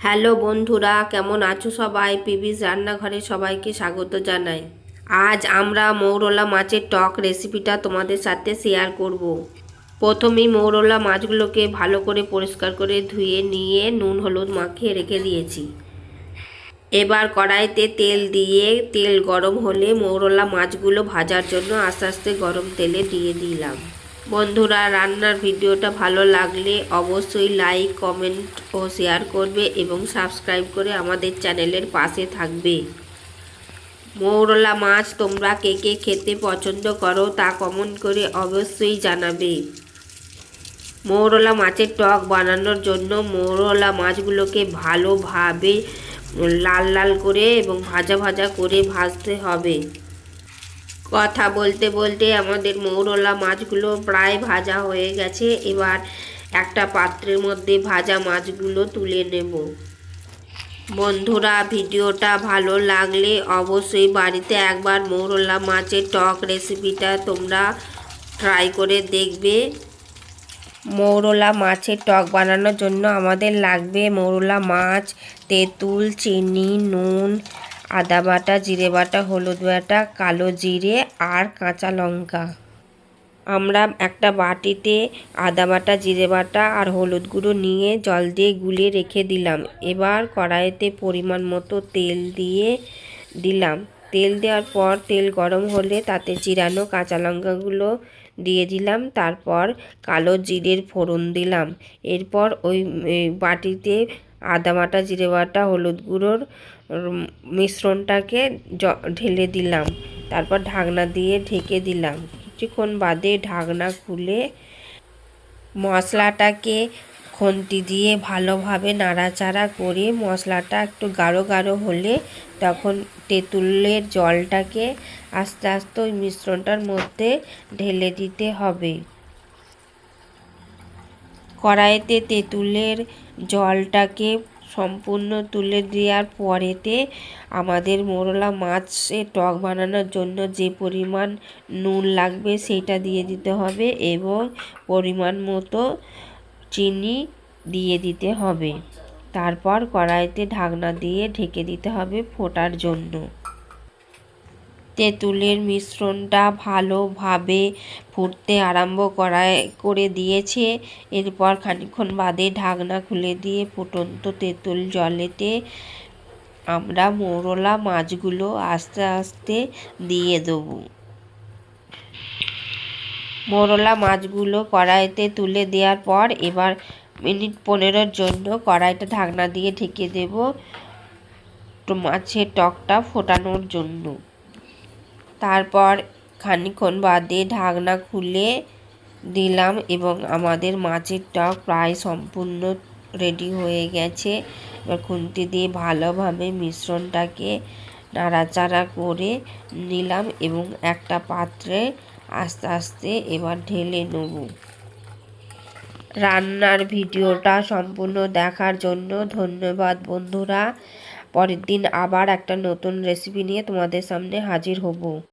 Hello বন্ধুরা, কেমন আছো সবাই? পিবিস রান্নাঘরে সবাইকে স্বাগত জানাই। আজ আমরা মৌরলা মাছের টক রেসিপিটা তোমাদের সাথে শেয়ার করব। প্রথমেই মৌরলা মাছগুলোকে ভালো করে পরিষ্কার করে ধুয়ে নিয়ে নুন হলুদ মাখিয়ে রেখে দিয়েছি। এবার কড়াইতে তেল দিয়ে তেল গরম হলে মৌরলা মাছগুলো ভাজার জন্য আস্তে আস্তে গরম তেলে দিয়ে দিলাম। বন্ধুরা, রান্নার ভিডিওটা ভালো লাগলে অবশ্যই লাইক, কমেন্ট ও শেয়ার করবে এবং সাবস্ক্রাইব করে আমাদের চ্যানেলের পাশে থাকবে। মৌরলা মাছ তোমরা কে কে খেতে পছন্দ করো তা কমেন্ট করে অবশ্যই জানাবে। মৌরলা মাছের টক বানানোর জন্য মৌরলা মাছগুলোকে ভালোভাবে লাল লাল করে এবং ভাজা ভাজা করে ভাজতে হবে। কথা বলতে বলতে আমাদের মৌরলা মাছগুলো প্রায় ভাজা হয়ে গেছে। এবার একটা পাত্রের মধ্যে ভাজা মাছগুলো তুলে নেব। বন্ধুরা, ভিডিওটা ভালো লাগলে অবশ্যই বাড়িতে একবার মৌরলা মাছের টক রেসিপিটা তোমরা ট্রাই করে দেখবে। মৌরলা মাছের টক বানানোর জন্য আমাদের লাগবে মৌরলা মাছ, তেঁতুল, চিনি, নুন, আদা বাটা, জিরে বাটা, হলুদ বাটা, কালো জিরে আর কাঁচা লঙ্কা। আমরা একটা বাটিতে আদা বাটা, জিরে বাটা আর হলুদ গুঁড়ো নিয়ে জল দিয়ে গুলিয়ে রেখে দিলাম। এবার কড়াইতে পরিমাণ মতো তেল দিয়ে দিলাম। তেল দেওয়ার পর তেল গরম হলে তাতে চিরানো কাঁচা লঙ্কাগুলো দিয়ে দিলাম। তারপর কালো জিরের ফোড়ন দিলাম। এরপর ওই বাটিতে আদা বাটা, জিরে বাটা, হলুদ গুঁড়োর মিশ্রণটাকে ঢেলে দিলাম। তারপর ঢাকনা দিয়ে ঢেকে দিলাম। কিছুক্ষণ বাদে ঢাকনা খুলে মশলাটাকে খুন্তি দিয়ে ভালোভাবে নাড়াচাড়া করে মশলাটা একটু গাঢ় গাঢ় হলে তখন তেঁতুলের জলটাকে আস্তে আস্তে ওই মিশ্রণটার মধ্যে ঢেলে দিতে হবে। কড়াইতে তেঁতুলের জলটাকে সম্পূর্ণ তুলে দেওয়ার পরেতে আমাদের মৌরলা মাছের টক বানানোর জন্য যে পরিমাণ নুন লাগবে সেটা দিয়ে দিতে হবে এবং পরিমাণ মতো চিনি দিয়ে দিতে হবে। তারপর কড়াইতে ঢাকনা দিয়ে ঢেকে দিতে হবে ফোটার জন্য। তেঁতুলের মিশ্রণটা ভালোভাবে ফুটতে আরম্ভ করে দিয়েছে। এরপর খানিকক্ষণ বাদে ঢাকনা খুলে দিয়ে ফুটন্ত তেঁতুল জলেতে আমরা মৌরলা মাছগুলো আস্তে আস্তে দিয়ে দেবো। মৌরলা মাছগুলো কড়াইতে তুলে দেওয়ার পর এবার মিনিট 15 জন্য কড়াইটা ঢাকনা দিয়ে ঢেকে দেব মাছের টকটা ফোটানোর জন্য। তারপর খানিকক্ষণ বাদে ঢাকনা খুলে দিলাম এবং আমাদের মাছের টক প্রায় সম্পূর্ণ রেডি হয়ে গেছে। এবার খুন্তি দিয়ে ভালোভাবে মিশ্রণটাকে নাড়াচাড়া করে নিলাম এবং একটা পাত্রে আস্তে আস্তে এবার ঢেলে নেব। রান্নার ভিডিওটা সম্পূর্ণ দেখার জন্য ধন্যবাদ বন্ধুরা। পরের দিন আবার একটা নতুন রেসিপি নিয়ে তোমাদের সামনে হাজির হব।